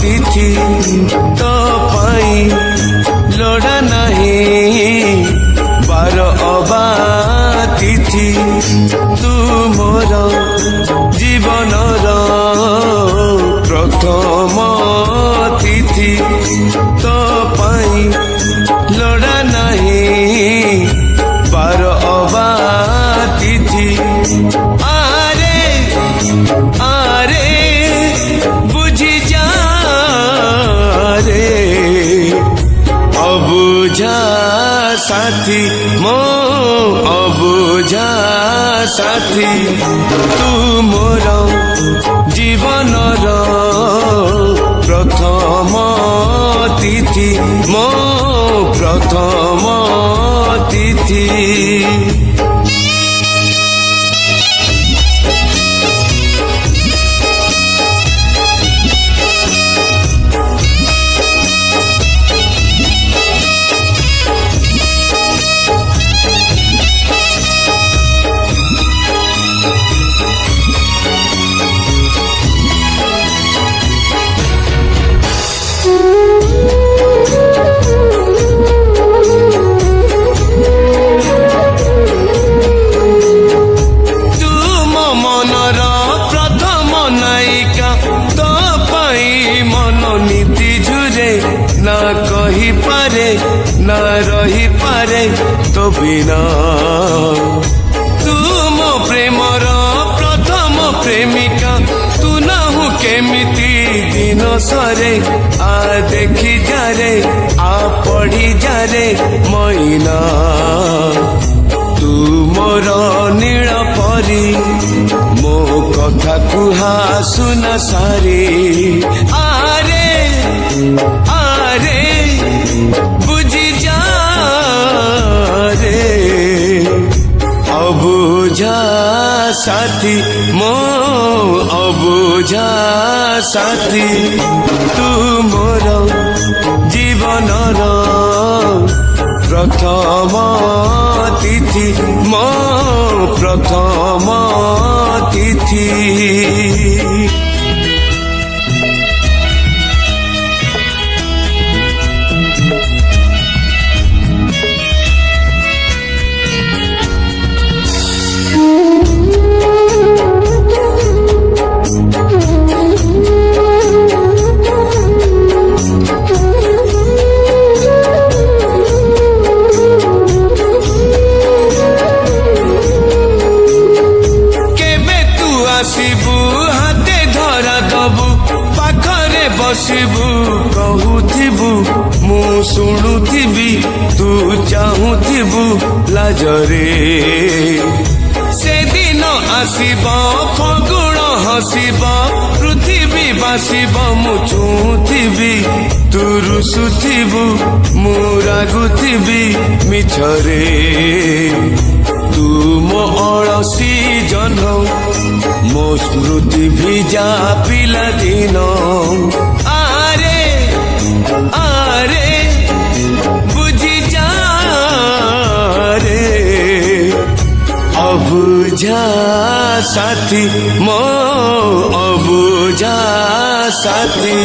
ତିଥି ତୋ ପାଇଁ ଲୋଡ଼ା ନାହିଁ ବାର ଅବା ତିଥି ତୁ ମୋର ଜୀବନର ପ୍ରଥମ ତିଥି ତୋ ପାଇଁ ଲୋଡ଼ା ନାହିଁ ବାର ଅବା ତିଥି আরে আরে বুঝি যা রে অবুঝা সাথী মো অবুঝা সাথী তু মোর জীবনর প্রথম তিথি মো প্রথম তিথি না কহি পারে না রহি পারে তো বিনা তুম প্রেমর প্রথম প্রেমিকা তু নাহু কেমিতি দিন সরে আ দেখি যারে আ পড়ি যারে মইনা তু মোর নীଳ পরি ମୋ କଥା କୁହା ସୁନା ସାରି আরে আরে বুঝি যা রে অবুঝা সাথী মো অবুঝা সাথী তু মোর জীবনর প্রথম তিথি মো প্রথম তিথি আসিবু হাতে ধরা দবু পাখরে বসিবু কহুথিবু মু শুণুথিবি তু চাহুথিবু লাজরে সেদিন আসিব ফগুণ হসিব পৃথিবী বাসিব মু ছুঁথিবি তু রুষুথিবু মু রাগুথিবি মিছরে তু মো অଳসী জন ମୋ ସ୍ମୃତି ଭିଜା ପିଲାଦିନ ଆରେ ଆରେ ବୁଝି ଯା ରେ ଅବୁଝା ସାଥୀ ମୋ ଅବୁଝା ସାଥୀ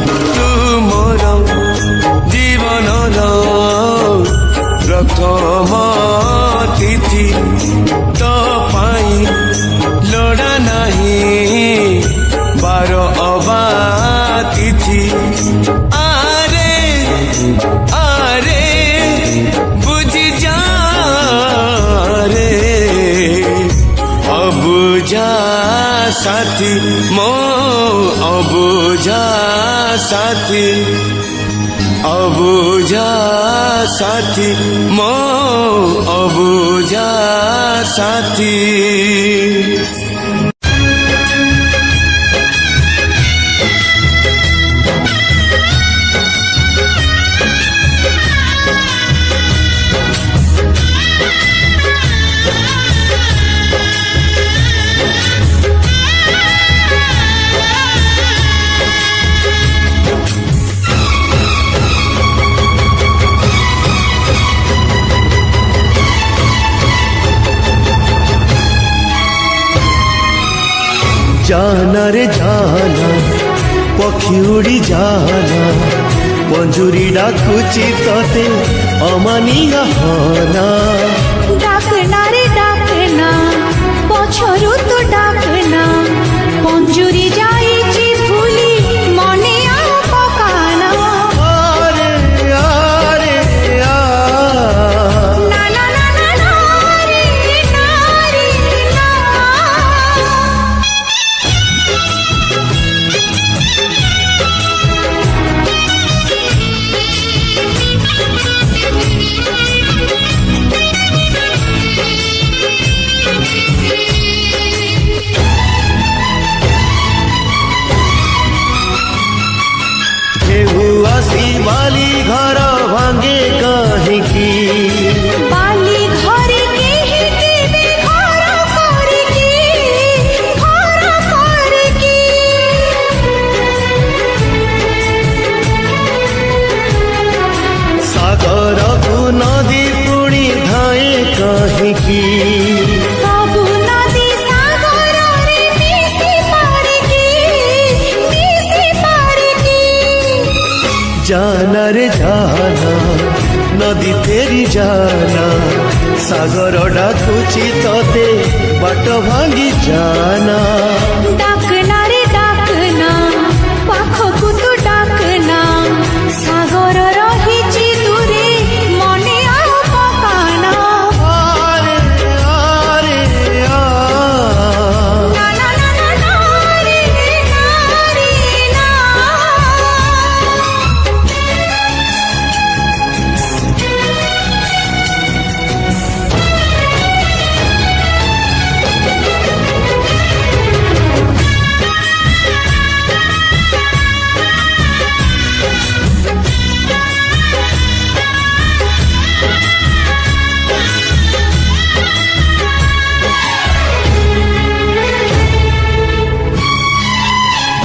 ତୁ ମୋର ଜୀବନର ପ୍ରଥମ ତିଥି ତୋ ପାଇଁ লোড়া নাহি বার অবা তিথি আরে আরে বুঝি যা রে অবুঝা সাথী মো অবুঝা সাথী অবুঝা সাথী মো অবুঝা সাথী জানা রে জানা पक्षी उड़ी जाना पंजुरी डाकुची तोते अमानिया होना डाकना रे डाकना पछरु तो डाकना पंजुरी जाइछि भूली मने आ पकाना आरे आरे आ ना ना ना ना ना रे ना रे ना आसी बाली घर भांगे कहीं बाली घरे केहि देबे घर करके सागर को नदी पुणी धाए कहीं सबु नदी सागर रे मिसी पारके जाना रे जाना नदी तेरी जाना सागर डाकुची तोते बाट भांगी जाना डाकना रे डाकना पाखकु तू डाकना सागर रहिछि दूरे मने आ पकाना आरे आरे आ ना ना ना ना ना रे ना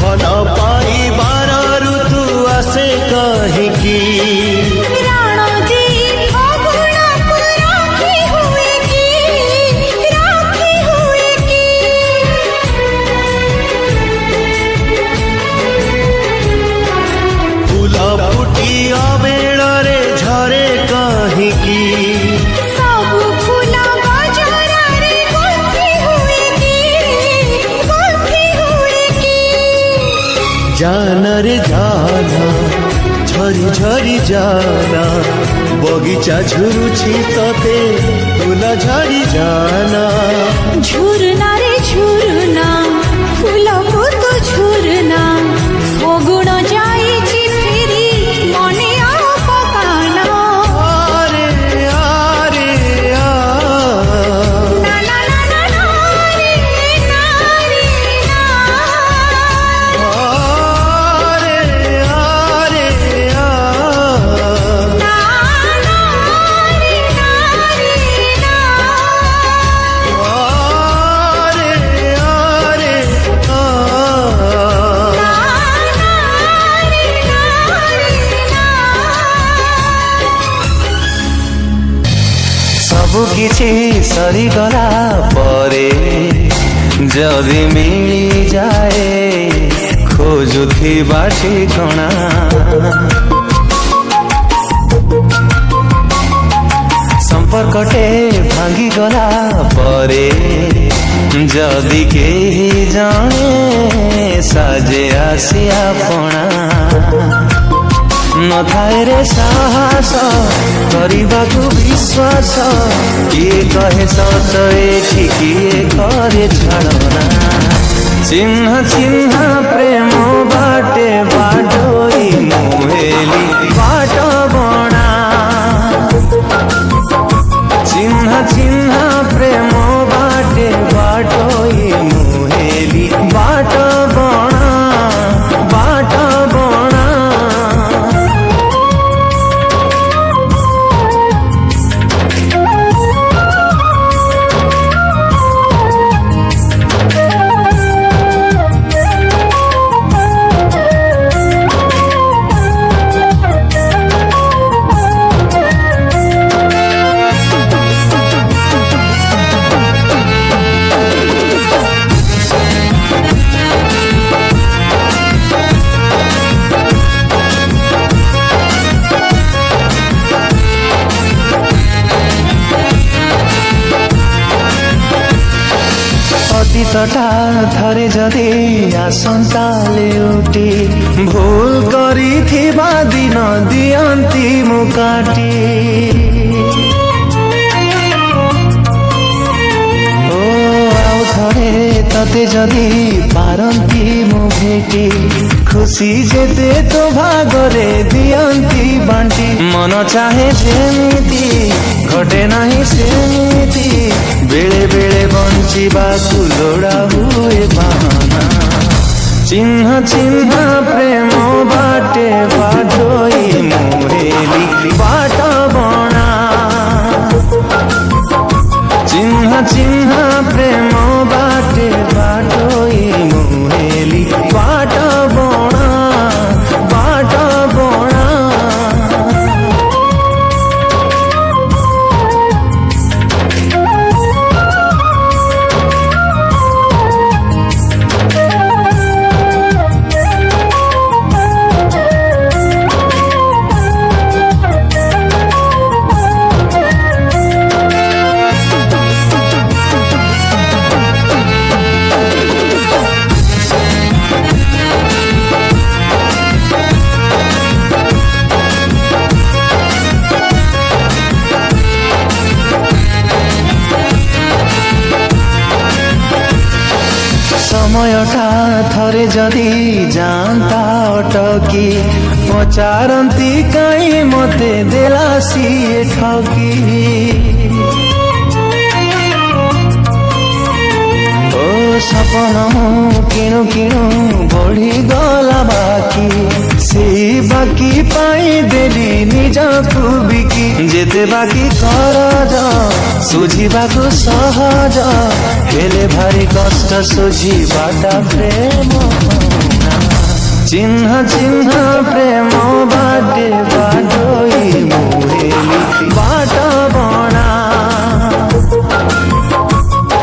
धन पाई बार ऋतु आसे कहीं राण दी फगुणा को राखी हुए की फूल फुटी अबेड़े झरे कहीं सबु फूला गजरा रे गुंथी हुए की जाना रे जाना झरी झरी जाना बगीचा झुरुछि तते फूल झरी जाना झुरना रे झुरना फूल तो झुरना फगुण जाइछि फेरी मने आ पकाना आरे आरे आ ना ना ना ना ना रे ना आरे आरे आ ना ना रे ना आरे आरे आ ସବୁ କିଛି ସରିଗଲା ପରେ ଯଦି ମିଳିଯାଏ ଖୋଜୁଥିବା ଠିକଣା ସମ୍ପର୍କଟେ ଭାଙ୍ଗିଗଲା ପରେ ଯଦି କେହି ଜଣେ ସାଜେ ଆସି ଆପଣା नथाए रे साहस କରିବାକୁ विश्वास किए कहे सत एठी किए करे छाड़ना चिन्ह चिन्ह प्रेम बाटे बाटोई मुहेली बाट बणा चिन्ह चिन्ह प्रेम बाटे बाटोई मुहेली बाट बणा बाट बणा অতীতটা থরে যদি আসন্তা লেউটি ভুল করিথিবা দিন দিয়ন্তি মুকাটি ও আউ থরে ততে যদি পারন্তি মু ভেটি খুশি যেতে তো ভাগরে দিয়ন্তি বান্টি মন চাহে যেমিতি ঘটে নাহি সেমিতি বেড়ে বেড়ে বঞ্চিবাকু লোড়া হুଏ বাহানা চিহ্ন চিহ্ন প্রেম বাটে বাটই মুহেলি বাট বণা চিহ্ন চিহ্ন প্রেম বাটে বাটই মুহেলি বাট বণা বাট বণা সময়টা থরে যদি জানতা অটকি পচারন্তি কাই মতে দেলা সিয়ে ঠকি ও সপন কিণু কিণু বଢି গলা বাকি সেই বাকি পাই দেলি নিজକୁ বিকি যেতে বাকি করজ সুঝিବାକୁ সহজ হেলে ভারি কষ্ট সুঝিবাটা প্রেম চিহ্ন চিহ্ন প্রেম বাটে বাটই মুহেলি বাট বণা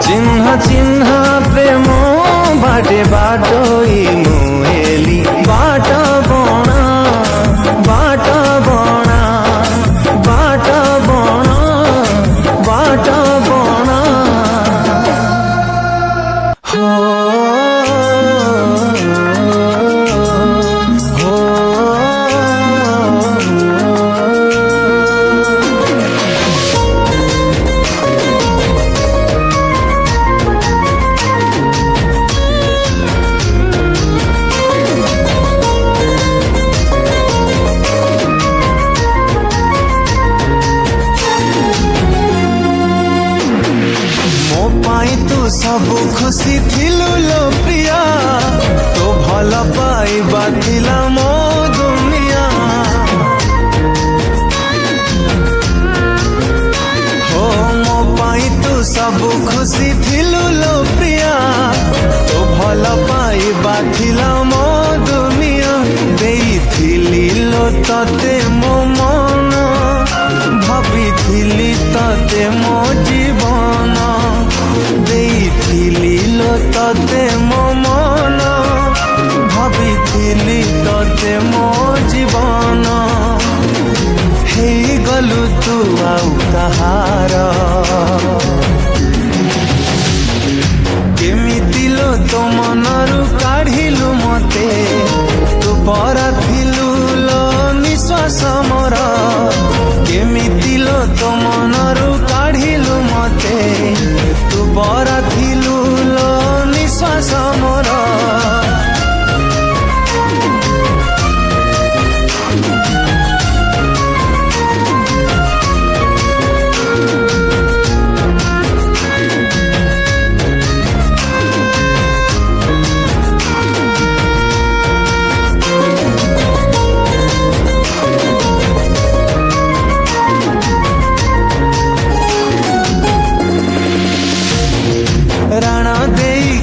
চিহ্ন চিহ্ন প্রেম বাটে বাটই মুহেলি বাট বণা বাট বণা বাট বণা বাট বণা হো হো ସବୁ ଖୁସି ଥିଲୁ ଲୋ ପ୍ରିୟା ତୋ ଭଲ ପାଇବା ଥିଲା ମୋ ଦୁନିଆ ହୋ ମୋ ପାଇଁ ତୁ ସବୁ ଖୁସି ଥିଲୁ ଲୋ ପ୍ରିୟା ତୋ ଭଲ ପାଇବା ଥିଲା ମୋ ଦୁନିଆ ଦେଇଥିଲି ଲୋ ତତେ ମୋ ମନ ଭାବିଥିଲି ତତେ ମୋ ଜୀବନ ଦେଇଥିଲି ଲୋ ତତେ ମୋ ମନ ଭାବିଥିଲି ତତେ ମୋ ଜୀବନ ହେଇଗଲୁ ତୁ ଆଉ କାହାର କେମିତି ଲୋ ତୋ ମନରୁ କାଢିଲୁ ମତେ ତୁ ପରା ଥିଲୁ ଲୋ ନିଶ୍ୱାସ ମୋର କେମିତି ଲୋ ତୋ ମନରୁ କାଢିଲୁ ମତେ ତୁ ପରା ଥିଲୁ ଲୋ ନିଶ୍ୱାସ ମୋର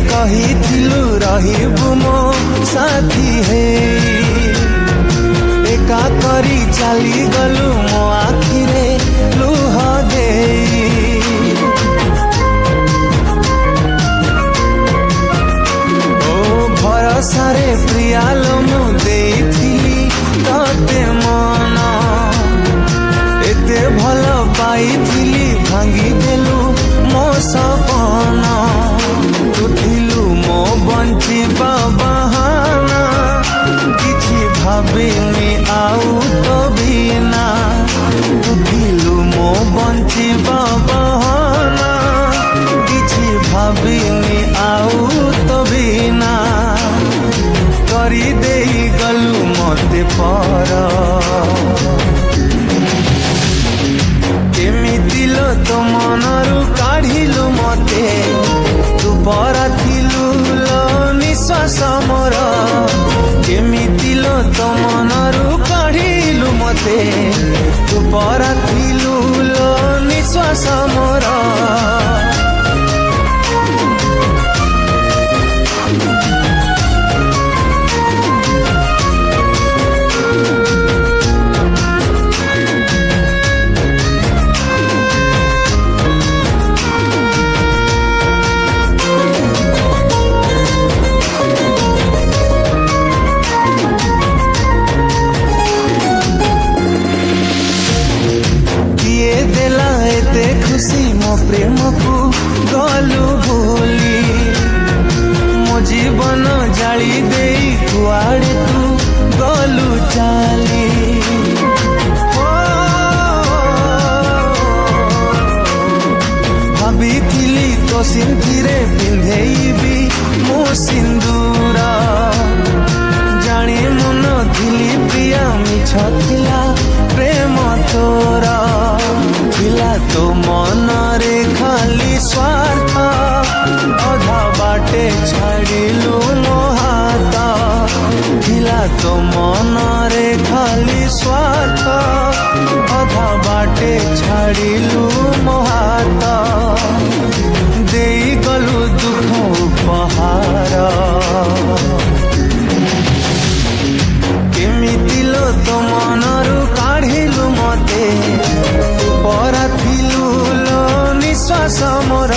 କହିଥିଲୁ ରହିବୁ ମୋ ସାଥୀ ହେଇ ଏକା କରି ଚାଲିଗଲୁ ମୋ ଆଖିରେ ଲୁହ ଦେଇ ଓ ଭରସାରେ ପ୍ରିୟାଲୋ ମୁଁ ଦେଇଥିଲି ତତେ ମନ ଏତେ ଭଲ ପାଇଥିଲି ଭାଙ୍ଗିଦେଲୁ ମୋ ସପନ गलु भूली मो जीवन जाली दे कुआड़े तू गलु चाली भाभी तो सिंथिरे पिंधेबी मो सिंदूर जानी मन थिली प्रिया मिछ थिला प्रेम तोर थिला तो मन रे खाली स्वार्थ अधा बाटे छाड़िलु मो हाथ थिला तो मन रे खाली स्वार्थ अधा बाटे छाड़िलु मो हाथ देई गलु दुख उपहार केमिति लो तो मनरु काढ़िलु मते परा थिलु लो निश्वास मोर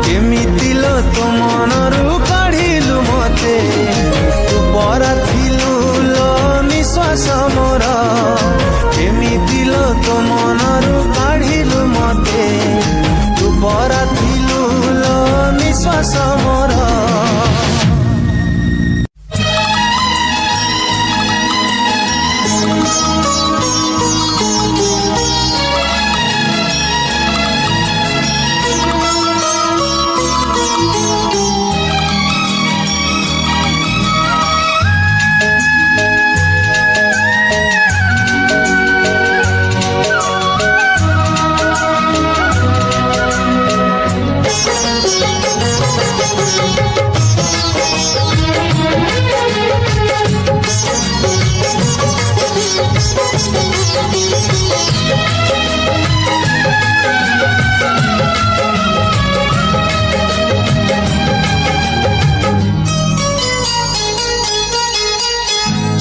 केमिति लो तो मनरु काढ़िलु मते परा थिलु लो निश्वास मोर केमिति लो तो मनरु काढ़िलु मते परा थिलु लो निश्वास मोर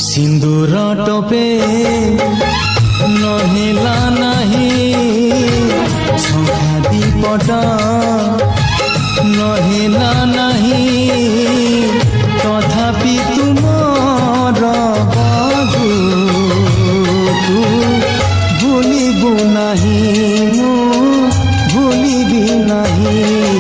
सिंदूर टोपे नहिला नहीं शंखा दीपट नहिला नहीं तथापि तुमर बाबू तू भूलिबु नहीं मु भूलिबि नहीं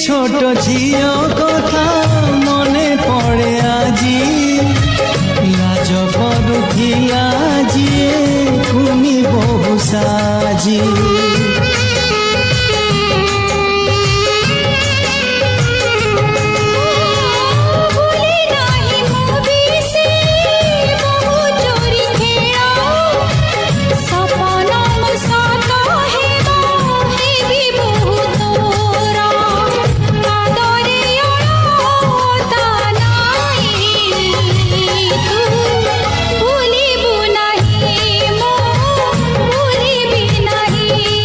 छोट झियो कथा मने पड़े आजी लाज पड़ुथिला जिए कुनी बहु साजी भूलिबु नहीं मो भूलिबि नहीं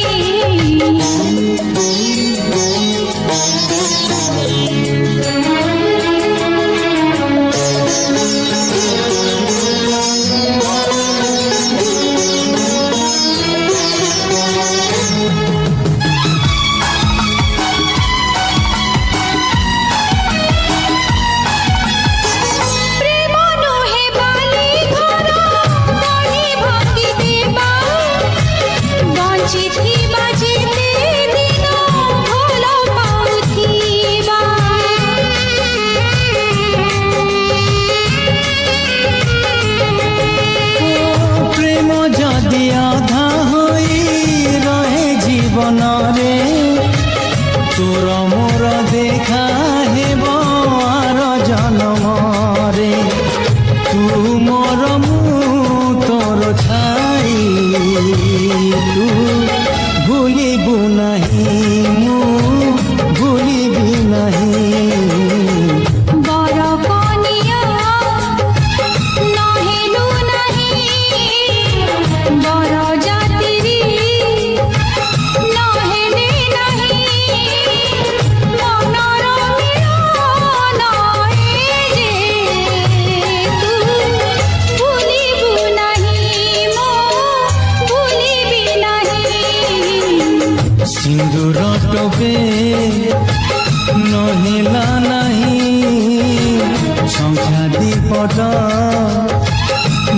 তোর মোর দেখা হেব আর জনমরে তু মোর মু তোর ছাই তু ভুলিবু নাহি মু ভুলিবি নাহি बर कनिया नहेलु नहीं बर जातिरी नहेले नहीं मनर मिलन जे तू भूलिबु नहीं मो भूलिबि नहीं सिंदूर टोपे नहेला नहीं संख्या दीपट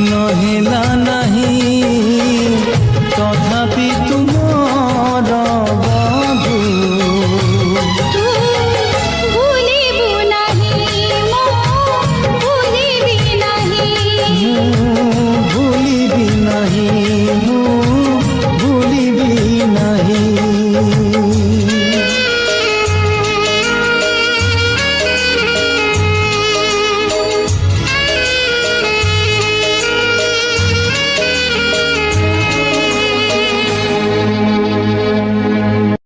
नहेला नहीं तथापि तुमर बधू तू भूलिबु नहीं मो भूलिबि नहीं भूलिबि नहीं